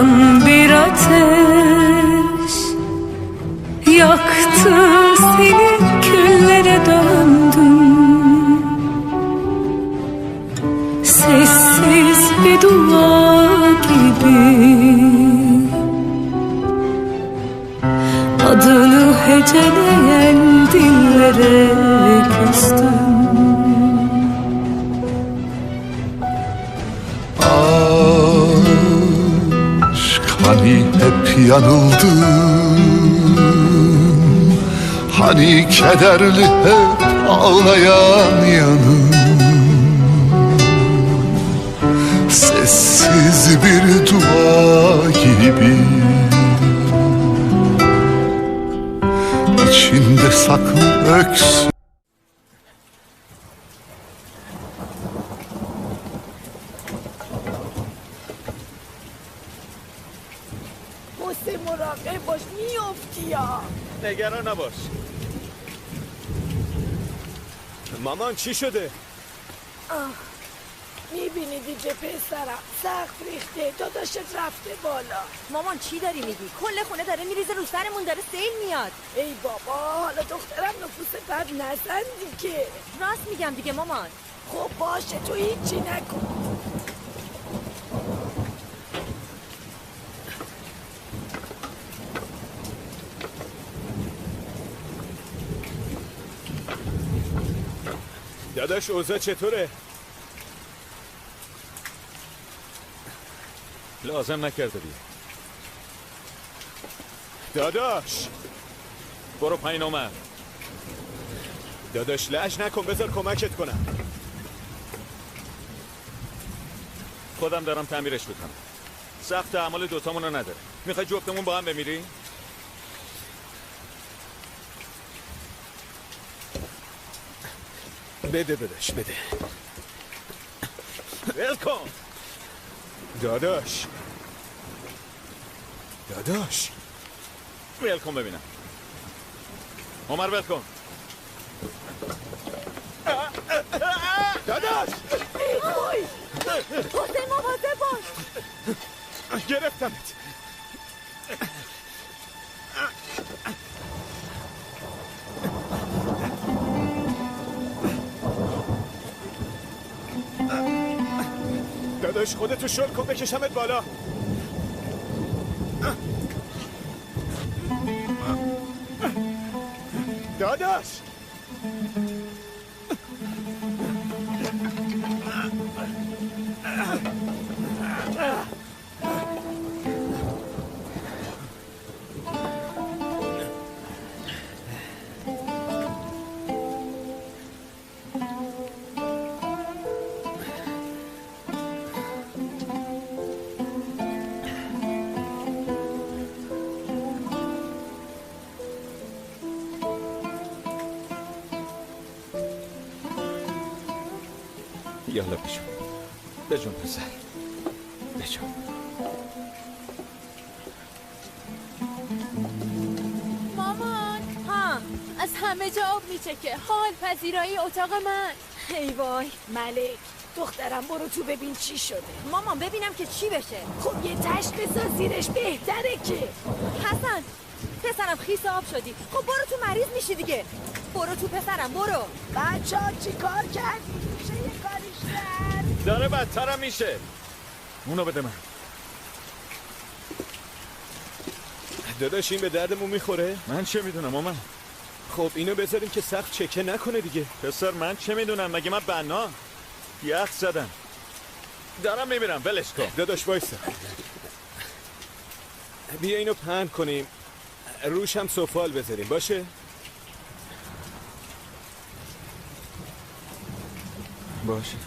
Yanan bir ateş yaktı seni, küllere döndüm. Sessiz bir dua gibi adını heceleyen dillere küstüm. Hani hep yanıldım, hani kederli hep ağlayan yanım. Sessiz bir dua gibi içinde saklı öksürük. حسین مراقب باش میافتی یا نگران نباش. مامان چی شده؟ میبینی دیگه پسرم سقف ریخته، داداشت رفته بالا. مامان چی داری میگی؟ کل خونه داره میریزه رو سرمون، داره سیل میاد. ای بابا حالا دخترم نفوس بد نزن دیگه. راست میگم دیگه مامان. خب باشه تو هیچی نکن. داداش اوضاع چطوره؟ لازم نکرده بیا. داداش برو پایین اومد. داداش لج نکن، بذار کمکت کنم. خودم دارم تعمیرش میکنم. سخت اعمال دوتامونو نداره. میخوای جفتمون با هم بمیری؟ بده داداش بده. ولکن داداش. داداش ولکن ببینم. عمر ولکن. داداش حسین مواظب باش. گرفتمت. داداش خودتو شل کن بکشمت بالا. داداش یالا بجون بجون پسر بجون. مامان ها از همه جا آب میچکه. حال پذیرایی اتاق من. ای وای ملک دخترم برو تو ببین چی شده. مامان ببینم که چی بشه. خب یه تشت بساز زیرش بهتره که. حسن پسرم خیس آب شدی. خب برو تو مریض میشی دیگه. برو تو پسرم برو. بچه ها چی کار کردی؟ میشه یه کاریش کرد؟ داره بدترم میشه. اونو بده من. داداش این به دردمون میخوره؟ من چه میدونم مامان. خب اینو بذاریم که سخت چکه نکنه دیگه. پسر من چه میدونم، مگه من بنا؟ یخ زدم دارم میمیرم، ولش کن. داداش وایسا، بیا اینو پهن کنیم، روش هم سفال بذاریم باشه؟ باشه.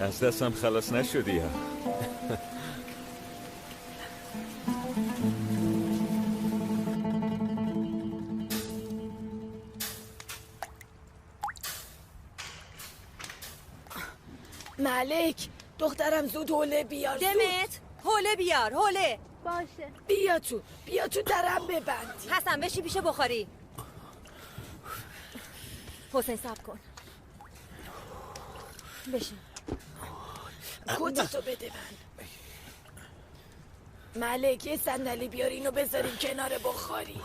از دستم خلاص نشدی یا؟ ملک دخترم زود حوله بیار. زود دمت حوله بیار. حوله باشه. بیا تو درم ببندی. حسن بشی پیش بخاری. حسین صبر کن. بشین. کتتو بده من. ملک یه صندلی بیار اینو بذاریم کنار بخاری.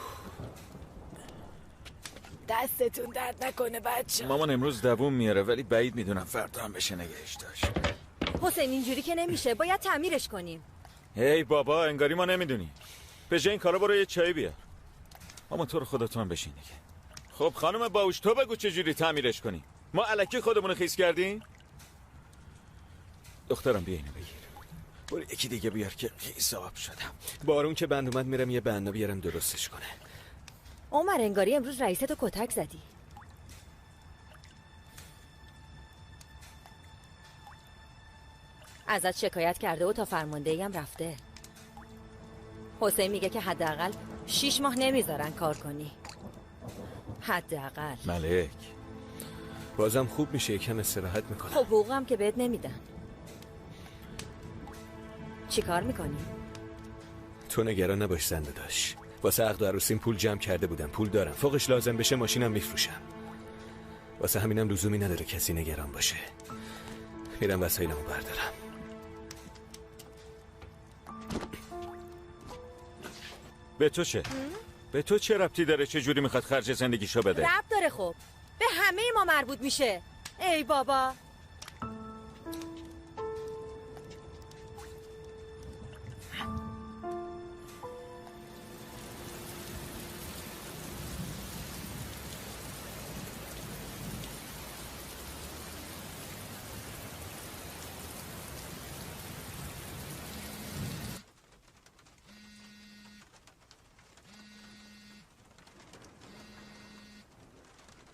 دستتون درد نکنه بچه. مامان امروز دووم میاره ولی بعید میدونم فردا هم بشه نگهش داشت. حسین اینجوری که نمیشه، باید تعمیرش کنیم. هی بابا انگاری ما نمیدونی. به جای این کارا برو یه چای بیار. مامان تو رو خودتون هم بشین دیگه. خب خانم باوش تو بگو چجوری تعمیرش کنی. ما الکی خودمون خیس کردیم. دخترم بیا اینو بگیر. برو یکی دیگه بیار که خیس آب شدم. بارون که بند اومد میرم یه بنا بیارم درستش کنه. عمر انگاری امروز رئیستو کتک زدی. ازت شکایت کرده و تا فرماندهی هم رفته. حسین میگه که حداقل 6 ماه نمیذارن کار کنی. حداقل. ملک بازم خوب میشه یکم استراحت میکنم. خب حقوقم که بهت نمیدن. چی کار میکنی؟ تو نگران نباش زنده داشت. واسه عقد و عروسیم پول جمع کرده بودم. پول دارم. فوقش لازم بشه ماشینم میفروشم. واسه همینم لزومی نداره کسی نگران باشه. میرم وسایلمو بردارم. به تو چه؟ به تو چه ربطی داره؟ چه جوری میخواد خرج زندگیشو بده؟ ربط داره خب. به همه ما مربوط میشه. ای بابا.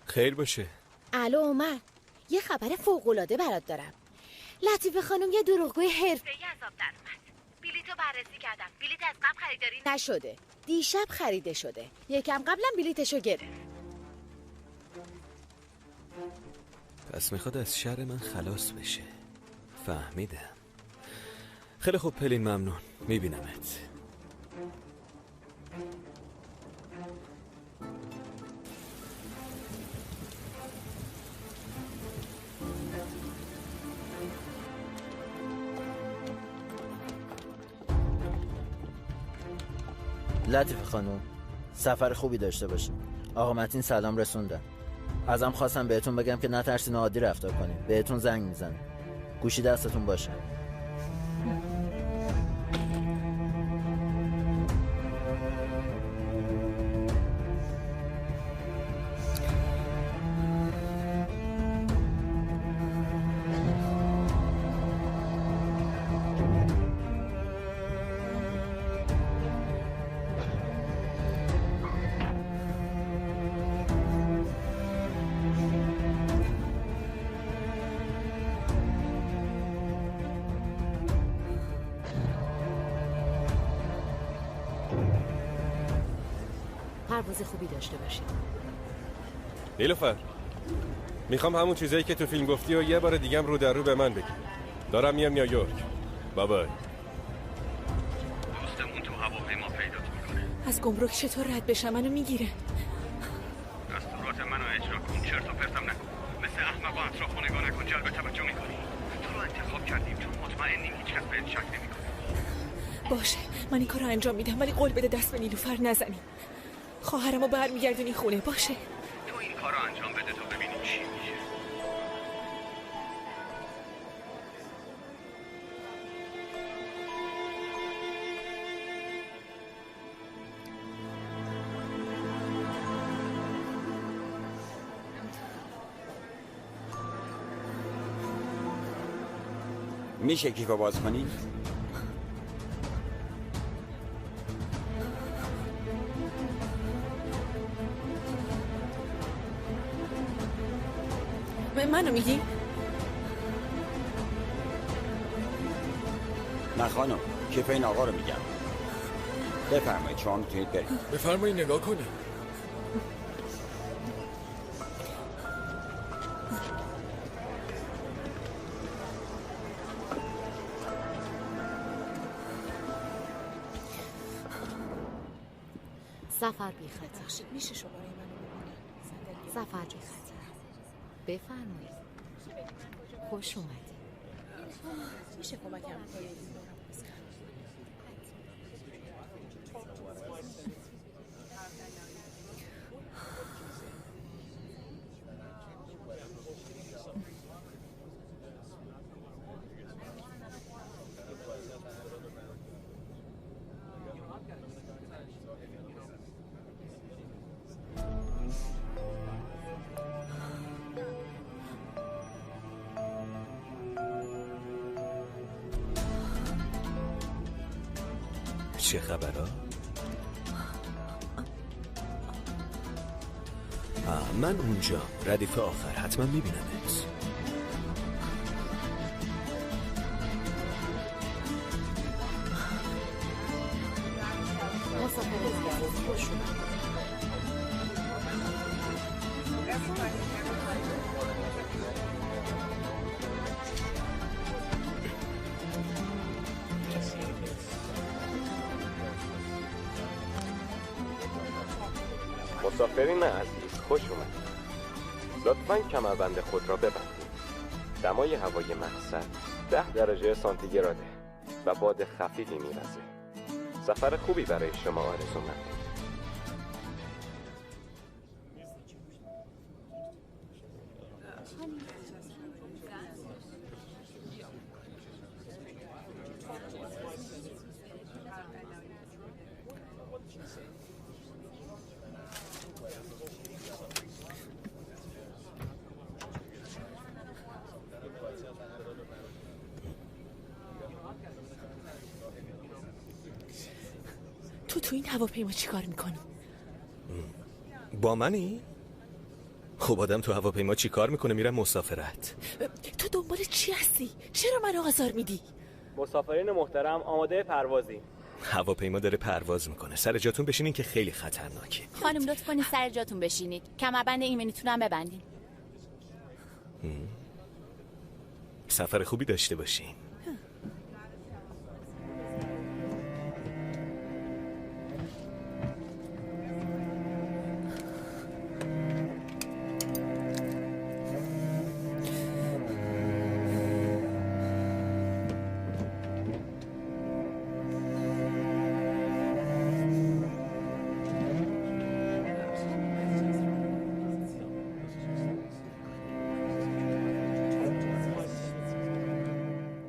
خیر باشه. الو عمر، یه خبر فوق‌العاده برات دارم. لطیفه خانم یه دروغگوی حرفه‌ای از آب در اومد. بلیطو بررسی کردم. بلیط از قبل خریداری نشده. دیشب خریده شده. یکم قبلم بلیطشو گرفت. پس میخواد از شر من خلاص بشه. فهمیدم. خیلی خوب پلین، ممنون. میبینمت. لطیفه خانم، سفر خوبی داشته باشید. آقا متین سلام رسوندن. ازم خواستم بهتون بگم که نترسین و عادی رفتار کنیم. بهتون زنگ میزنم. گوشی دستتون باشه. پرواز خوبی داشته باشید. نیلوفر، میخوام همون چیزایی که تو فیلم گفتی و یه بار دیگم رو در رو به من بگی. دارم میام نیویورک. بابای. دوستمون تو هواپیما پیدات میکنه. از گمرک چطور رد بشم؟ منو میگیره. دستورات منو اجرا کن. چرت و پرتم نکن. مثل احمقا اطرافو نگاه نکن. جلب توجه میکنی. تو رو انتخاب کردیم چون مطمئنیم هیچ کس بهت شک نمیکنه. باشه من این کارو انجام میدم، ولی قول بده دست به نیلوفر نزنی. خواهرمو برمیگردونی خونه. باشه تو این کارو انجام بده تا ببینیم چی میشه. میشه کیفو باز کنی؟ منو میگی؟ نه خانم، کیف این آقا رو میگم. بفرمایید شما میتونید برید. بفرمایید نگاه کنید. سفر بی خطر. میشه شماره منو ببینی؟ سفر بی خطر. بفرمایید. خوش اومدید. میشه کمکم کنید؟ چه خبرها؟ من اونجا ردیف آخر حتما میبینمت. مسافرین عزیز خوش اومدید. لطفاً کمربند خود را ببندید. دمای هوای مقصد 10 درجه سانتیگراده و باد خفیفی میوزه. سفر خوبی برای شما آرزو می‌کنم. تو این هواپیما چی کار میکنی؟ با منی؟ خب آدم تو هواپیما چی کار میکنه؟ میرم مسافرت. تو دنبال چی هستی؟ چرا منو آزار میدی؟ مسافرین محترم آماده پروازی. هواپیما داره پرواز میکنه. سر جاتون بشینین که خیلی خطرناکه. خانم لطف کنید سر جاتون بشینید. کمربند ایمنیتون هم ببندین. سفر خوبی داشته باشین.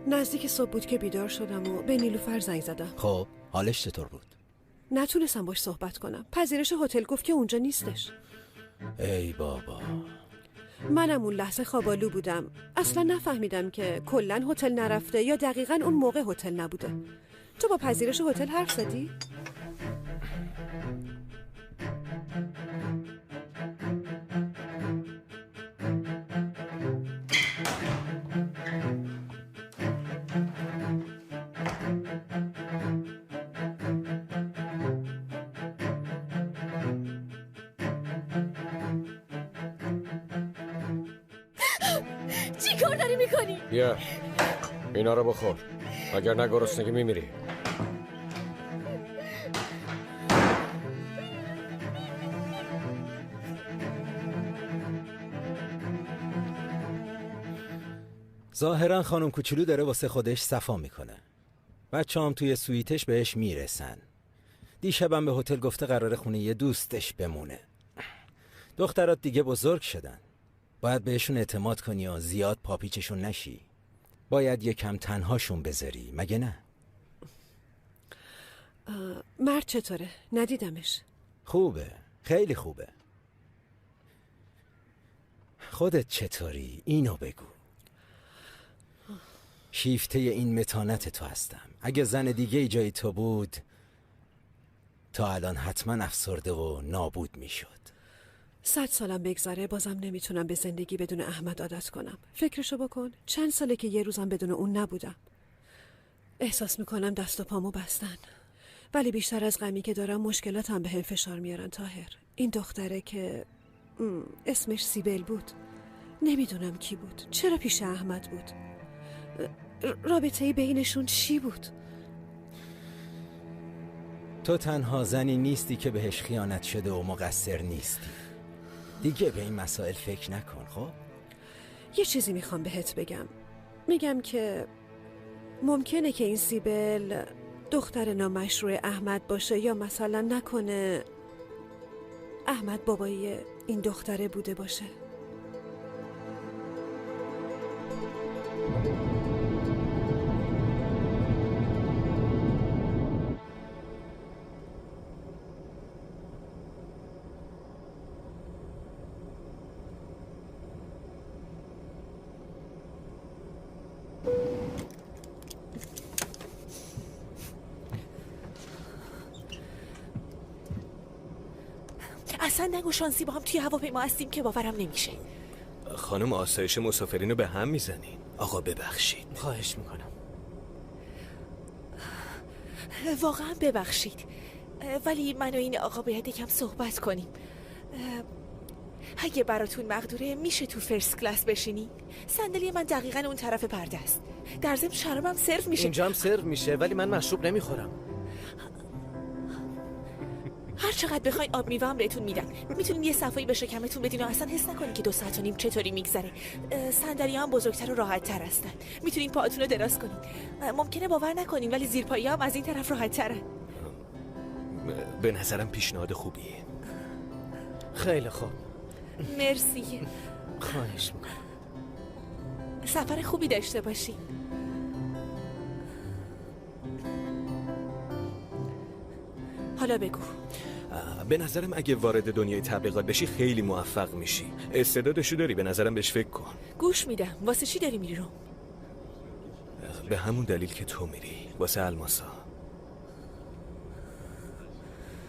نزدیک صبح بود که بیدار شدم و به نیلوفر زنگ زدم. خب حالش چطور بود؟ نتونستم باش صحبت کنم. پذیرش هتل گفت که اونجا نیستش. ای بابا. منم اون لحظه خوابالو بودم. اصلا نفهمیدم که کلن هتل نرفته یا دقیقاً اون موقع هتل نبوده. تو با پذیرش هتل حرف زدی؟ چی کار داری میکنی؟ بیا اینا رو بخور، اگر نه گرسنگی میمیری. ظاهرا خانم کوچولو داره واسه خودش صفا میکنه. بچه هم توی سویتش بهش میرسن. دیشبم به هتل گفته قراره خونه یه دوستش بمونه. دخترات دیگه بزرگ شدن. باید بهشون اعتماد کنی و زیاد پاپیچشون نشی. باید یکم تنهاشون بذاری، مگه نه؟ مرد چطوره؟ ندیدمش. خوبه، خیلی خوبه. خودت چطوری؟ اینو بگو. شیفته این متانت تو هستم. اگه زن دیگه ای جای تو بود تا الان حتما افسرده و نابود میشد. 100 سالم بگذره بازم نمیتونم به زندگی بدون احمد عادت کنم. فکرشو بکن، چند ساله که یه روزم بدون اون نبودم. احساس میکنم دست و پامو بستن، ولی بیشتر از غمی که دارم مشکلاتم به هم فشار میارن. طاهر، این دختره که اسمش سیبل بود، نمیدونم کی بود، چرا پیش احمد بود، رابطه بینشون چی بود؟ تو تنها زنی نیستی که بهش خیانت شده و مقصر نیستی. دیگه به این مسائل فکر نکن. خب یه چیزی میخوام بهت بگم. میگم که ممکنه که این سیبل دختر نامشروع احمد باشه، یا مثلا نکنه احمد بابای این دختره بوده باشه. اصلا نگو شانسی با هم توی هواپیما هستیم که باورم نمیشه. خانم، آسایش مسافرین رو به هم میزنین. آقا ببخشید. خواهش میکنم. واقعا ببخشید، ولی من و این آقا باید یکم صحبت کنیم. اگه براتون مقدوره میشه تو فرست کلاس بشینی؟ صندلی من دقیقاً اون طرف پرده است. در ضمن شرابم سرو میشه. اینجام سرو میشه، ولی من مشروب نمیخورم. هر چقدر بخواین آب میوه هم بهتون میدن. میتونین یه صفایی به شکمتون بدین و اصلا حس نکنین که 2 ساعت و نیم چطوری میگذره. صندلی هم بزرگتر و راحت تر هستن. میتونین پاهاتون رو دراز کنین. ممکنه باور نکنین ولی زیرپایی هم از این طرف راحت تره. به نظرم پیشنهاد خوبیه. خیلی خوب. مرسی. خواهش میکنم. سفر خوبی داشته باشی. حالا بگو. به نظرم اگه وارد دنیای تبلیغات بشی خیلی موفق میشی. استعدادشو داری، به نظرم بهش فکر کن. گوش میدم. واسه چی داری میری رو؟ به همون دلیل که تو میری، واسه الماسا.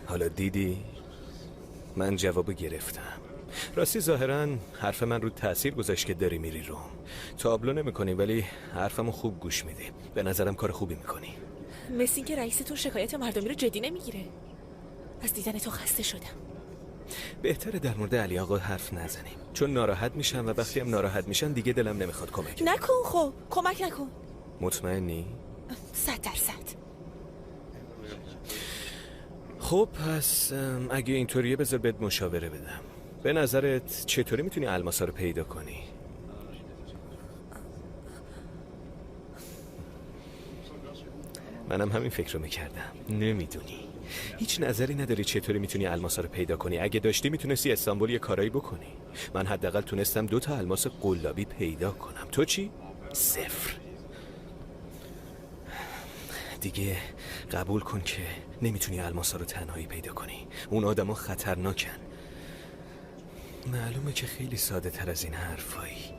حالا دیدی؟ من جوابو گرفتم. راستی ظاهراً حرف من رو تأثیر گذاشت که داری میری روم. تابلو نمیکنی ولی حرفمو خوب گوش میدی. به نظرم کار خوبی میکنی. مثل این که رئیستون شکایت مردمی رو جدی نمیگیره. از دیدن تو خسته شدم. بهتره در مورد علی آقا حرف نزنیم، چون ناراحت میشن و وقتی هم ناراحت میشن دیگه دلم نمیخواد کمک نکن. خب کمک نکن. مطمئنی؟ 100%. خب پس اگه اینطوریه بذار بهت مشاوره بدم. به نظرت چطوری میتونی الماسا رو پیدا کنی؟ منم همین فکر رو میکردم. نمیدونی، هیچ نظری نداری چطوری میتونی الماسا رو پیدا کنی؟ اگه داشتی میتونستی استانبول یه کارایی بکنی. من حداقل تونستم 2 تا الماس قلابی پیدا کنم. تو چی؟ 0. دیگه قبول کن که نمیتونی الماسا رو تنهایی پیدا کنی. اون آدما خطرناکن. معلومه که خیلی ساده تر از این حرفایی.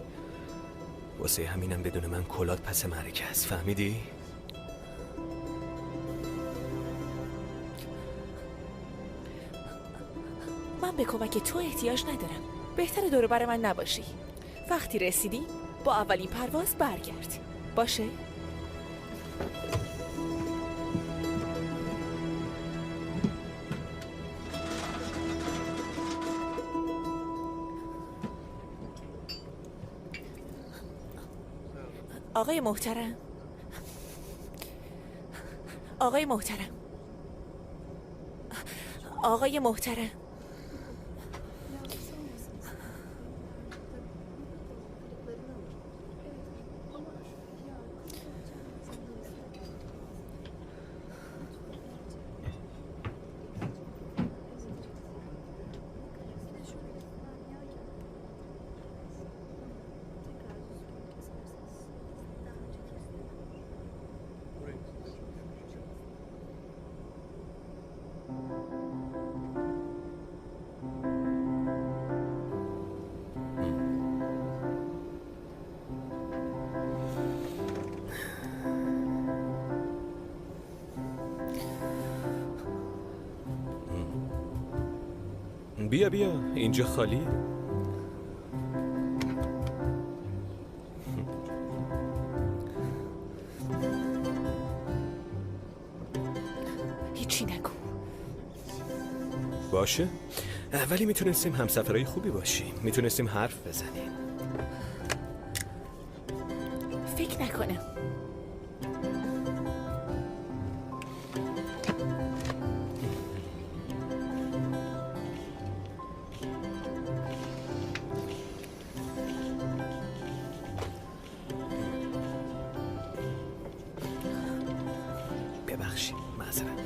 واسه همینم بدون من کلات پس معرکه است. فهمیدی؟ من به کمک تو احتیاج ندارم. بهتره دور بر من نباشی. وقتی رسیدی با اولین پرواز برگرد. باشه؟ آقای محترم، آقای محترم، آقای محترم، بیا اینجا خالیه. باشه، ولی میتونستیم همسفرهای خوبی باشیم. میتونستیم حرف بزنیم. فکر نکنم. ببخشید، معذرت.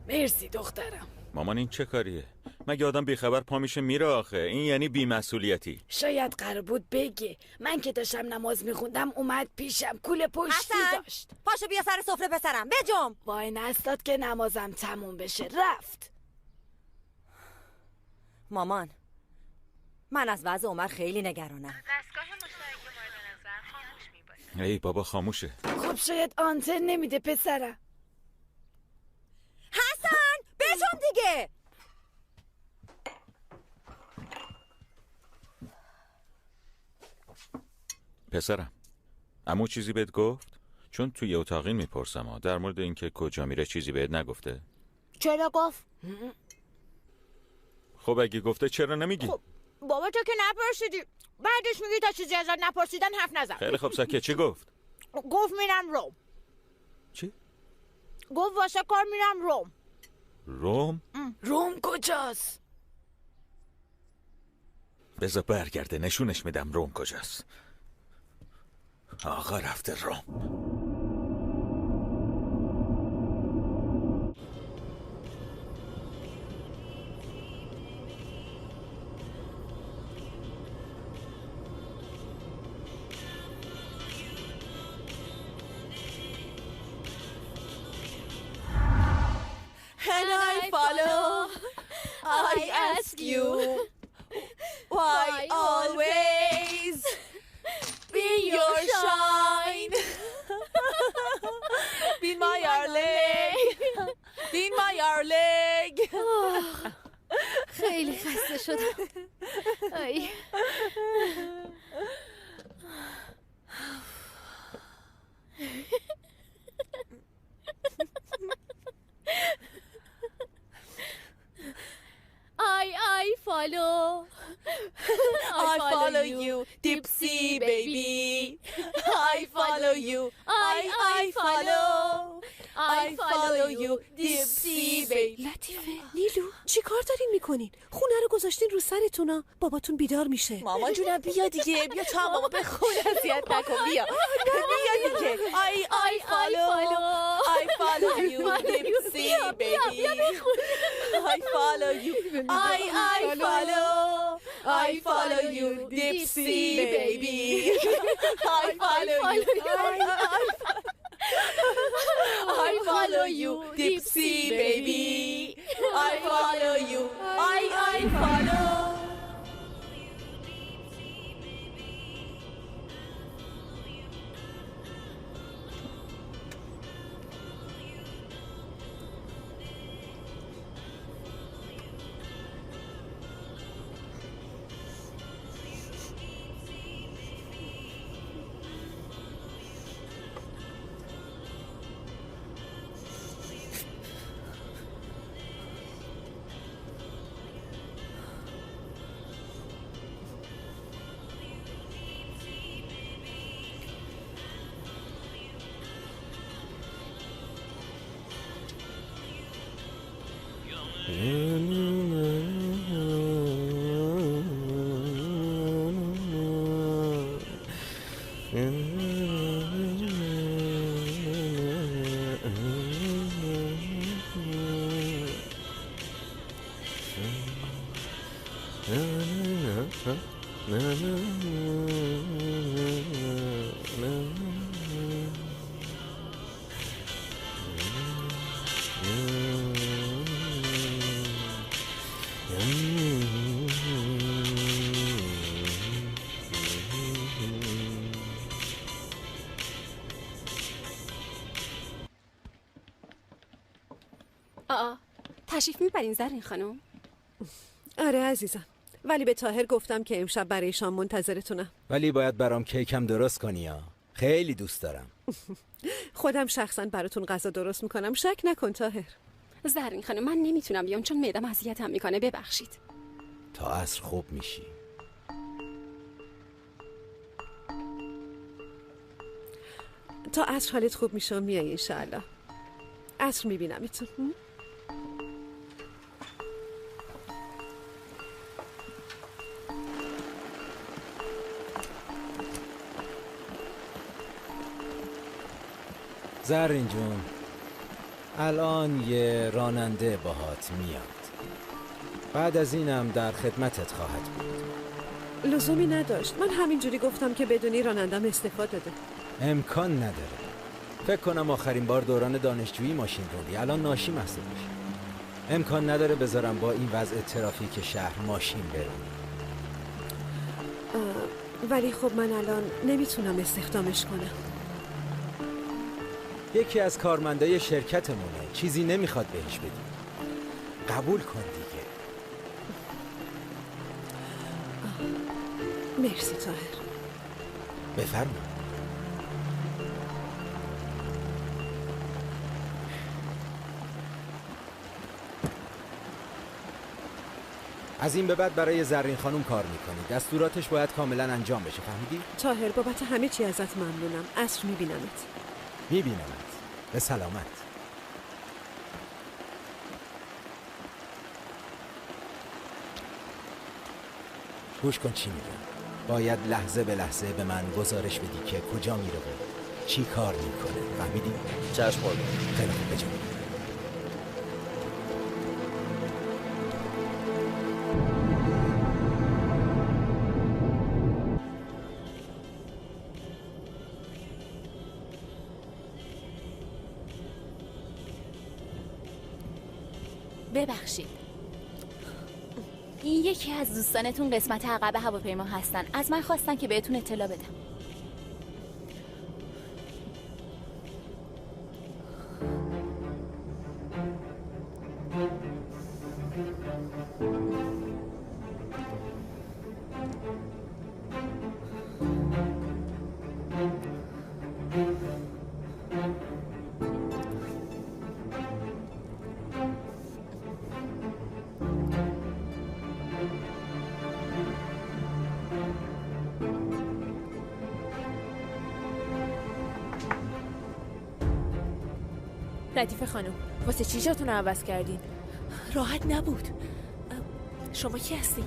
مرسی دخترم. مامان این چه کاریه؟ مگه آدم بیخبر پا میشه میره آخه؟ این یعنی بی‌مسئولیتی. شاید قرار بود بگه. من که داشتم نماز میخوندم اومد پیشم کوله پشتی داشت. پاشو بیا سر سفره پسرم، بجم. وای نستاد که نمازم تموم بشه. رفت. مامان، من از وضع عمر خیلی نگرانم. دستگاه مشترک مورد نظر خاموش میباشه. ای بابا خاموشه. خب شاید آنتن نمیده پسرم. حسن بجم دیگه. پسرم، عمو چیزی بهت گفت؟ چون توی اتاقین میپرسم در مورد اینکه کجا میره چیزی بهت نگفته؟ چرا گفت؟ خب اگه گفته چرا نمیگی؟ خب بابا تو که نپرسیدی، بعدش میگی تا چیزی ازت نپرسیدن حرف نزن. خیلی خب ساکت. چی گفت؟ گفت میرم روم. چی؟ گفت واسه کار میرم روم. روم؟ روم کجاست؟ بذار برگرده نشونش میدم روم کجاست. آقا رفته روم. And I follow, I ask you, why always be your shine? Be my darling, be my darling. خیلی خسته شدم. ای. I follow. I follow you, Dipsy baby. I follow you. I follow. I follow you, Dipsy baby. لطیفه، نیلو چی کار دارین میکنین؟ خونه رو گذاشتین رو سرتونا. باباتون بیدار میشه. مامان جونم بیا دیگه، بیا تا ماما بخون، اذیت نکن. بیا بیا دیگه. I follow you, Dipsy baby. I follow you. I follow you, Dipsy baby. I follow you. I follow you, Dipsy baby. I follow you. I follow. تشریف میبرین زرین خانم؟ آره عزیزم، ولی به طاهر گفتم که امشب برای شام منتظرتونم. ولی باید برام کیکم درست کنی ها. خیلی دوست دارم. خودم شخصا براتون غذا درست میکنم، شک نکن طاهر. زرین خانم من نمیتونم بیام چون معدم اذیتم میکنه، ببخشید. تا عصر خوب میشی. تا عصر حالت خوب میشه میای انشاءالله. عصر میبینمتون. زرین جون، الان یه راننده باهات میاد. بعد از اینم در خدمتت خواهد بود. لزومی نداشت، من همینجوری گفتم که بدونی رانندم استفاده داده. امکان نداره. فکر کنم آخرین بار دوران دانشجویی ماشین روندی، الان ناشی محسوب میشه. امکان نداره بذارم با این وضع ترافیک شهر ماشین برونی. ولی خب من الان نمیتونم استخدامش کنم. یکی از کارمندای شرکتمونه، چیزی نمیخواد بهش بدی. قبول کن دیگه. مرسی طاهر. بفرما. از این به بعد برای زرین خانم کار میکنی. دستوراتش باید کاملا انجام بشه، فهمیدی؟ طاهر بابت همه چی ازت ممنونم. عصر میبینمت. میبینمت. به سلامت. گوش کن چی میگم. باید لحظه به لحظه به من گزارش بدی که کجا میره و چی کار میکنه، فهمیدی؟ چشم قربان. خیلی خوب، بجا. ببخشید، این یکی از دوستانتون قسمت عقب هواپیما هستن. از من خواستن که بهتون اطلاع بدم. لطیفه خانم، واسه چی جاتون رو عوض کردین؟ راحت نبود. شما کی هستی؟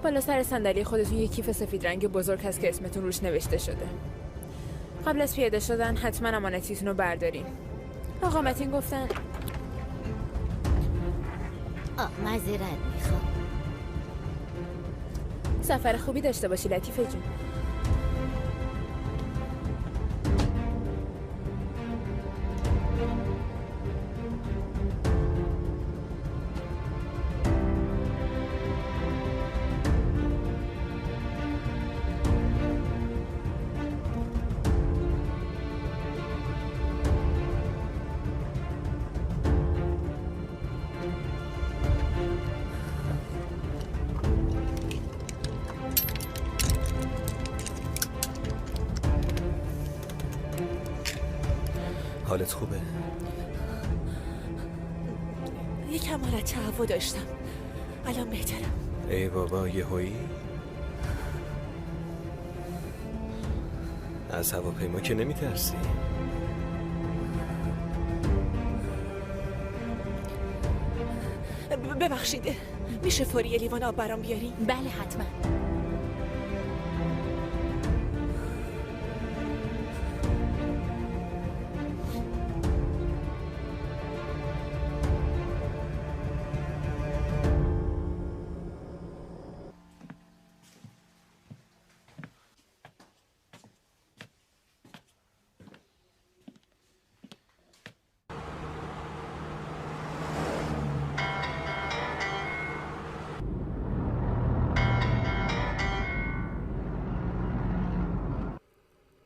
بالا سر صندلی خودتون یه کیف سفید رنگ بزرگ هست که اسمتون روش نوشته شده. قبل از پیاده شدن حتما امانتیتون رو بردارین. آقا متین گفتن معذرت میخوام. سفر خوبی داشته باشی لطیفه جون. حالت خوبه؟ یکم حالت تهوع داشتم، الان بهترم. ای بابا، یهویی؟ از هواپیما که نمیترسی؟ ببخشید، میشه فوری یه لیوان آب برام بیاری؟ بله حتما.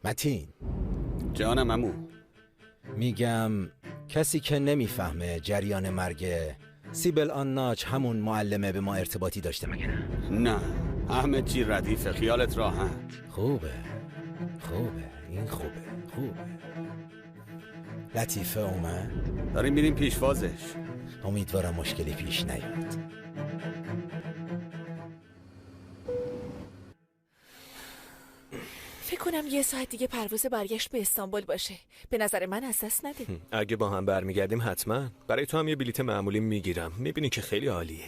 متین. جانم عمو. میگم کسی که نمیفهمه جریان مرگ سیبل آنناچ همون معلمه به ما ارتباطی داشته مگه نه؟ نه همه چی ردیفه، خیالت راحت. خوبه این خوبه. لطیفه اومد؟ داریم میریم پیشوازش. امیدوارم مشکلی پیش نیاد. فکر کنم 1 ساعت دیگه پرواز برگشت به استانبول باشه. به نظر من از دست نده. اگه با هم برمیگردیم حتما. برای تو هم یه بلیت معمولی میگیرم. میبینی که خیلی عالیه.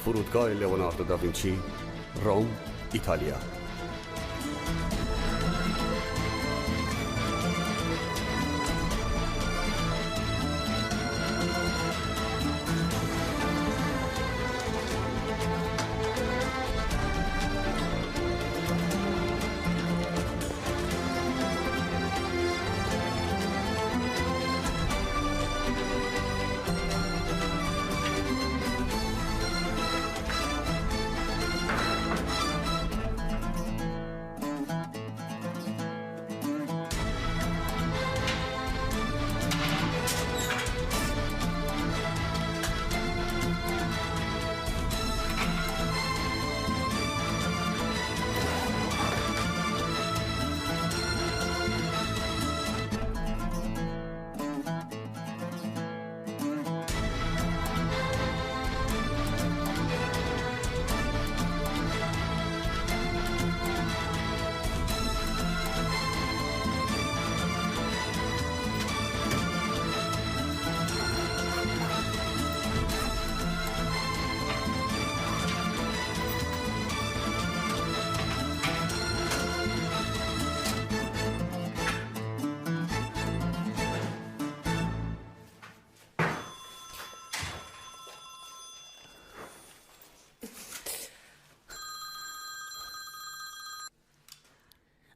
فرودگاه لئوناردو داوینچی، روم، ایتالیا.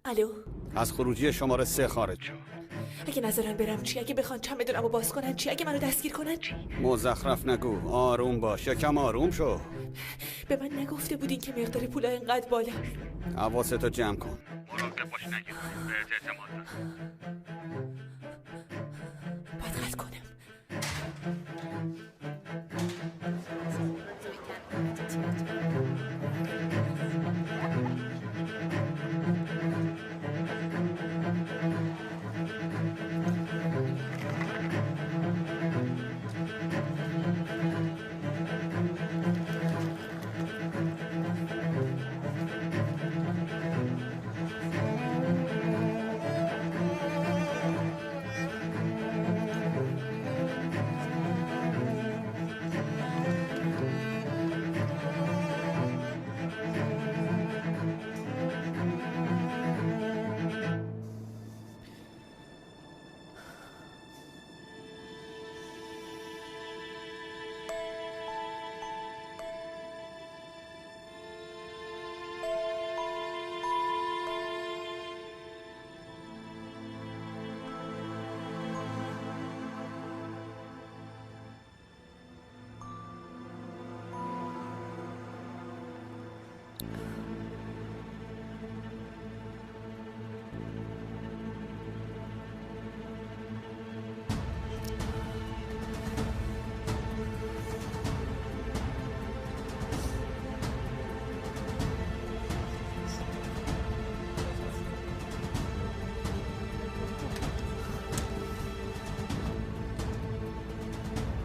الو، از خروجی شماره 3 خارج شو. اگه نذارن برم چی؟ اگه بخوان چمدونمو باز کنن چی؟ اگه منو دستگیر کنن چی؟ مزخرف نگو، آروم باش، یکم آروم شو. به من نگفته بودین که مقدار پولا اینقدر بالا. حواستو جمع کن. مراقب باش نگیر، بهت اعتماد دارم. باید قطع کنم.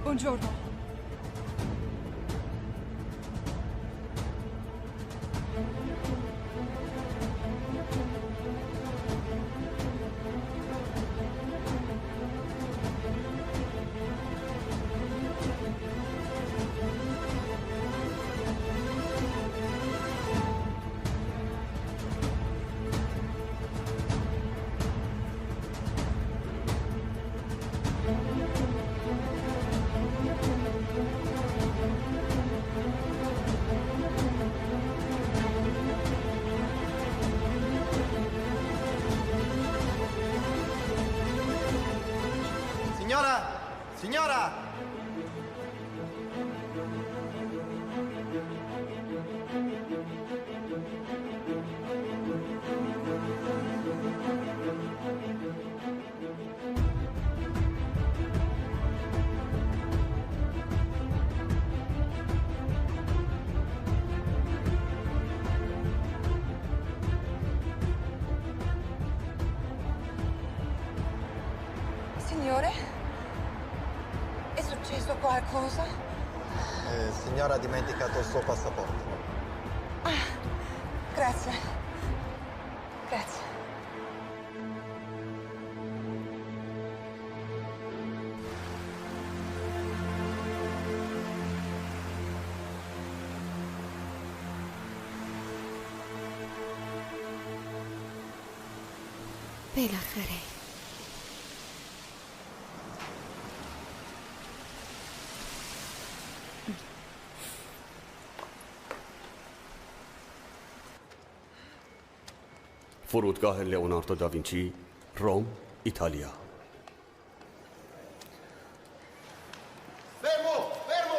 Buongiorno. signora! Signore? È successo qualcosa? Signora ha dimenticato il suo passaporto. Ah, grazie. Grazie. بالاخره فرودگاه لئوناردو داوینچی، روم، ایتالیا. Fermo! Fermo!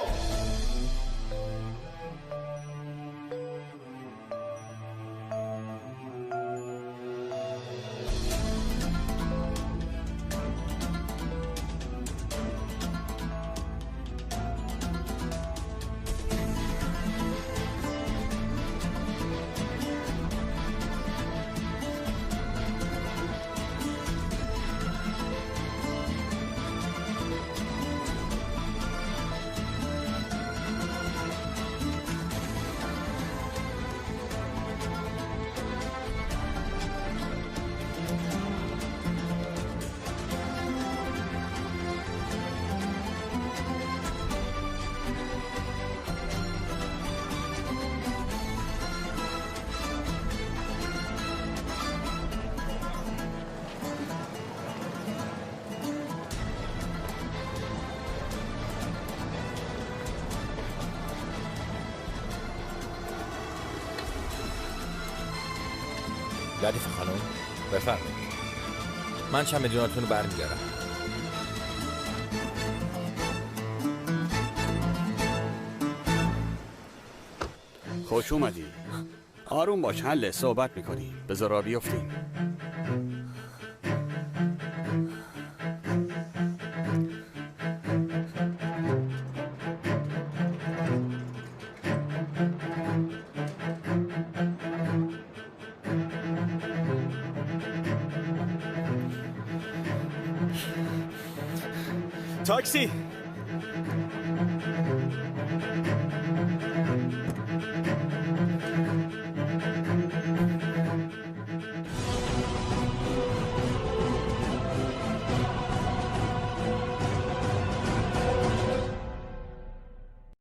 لطیفه خانم بفرمایید. من چمدوناتون رو برمی‌دارم. خوش اومدی. آروم باش، حله صحبت میکنی. بذار راه بیفتیم. تاکسی.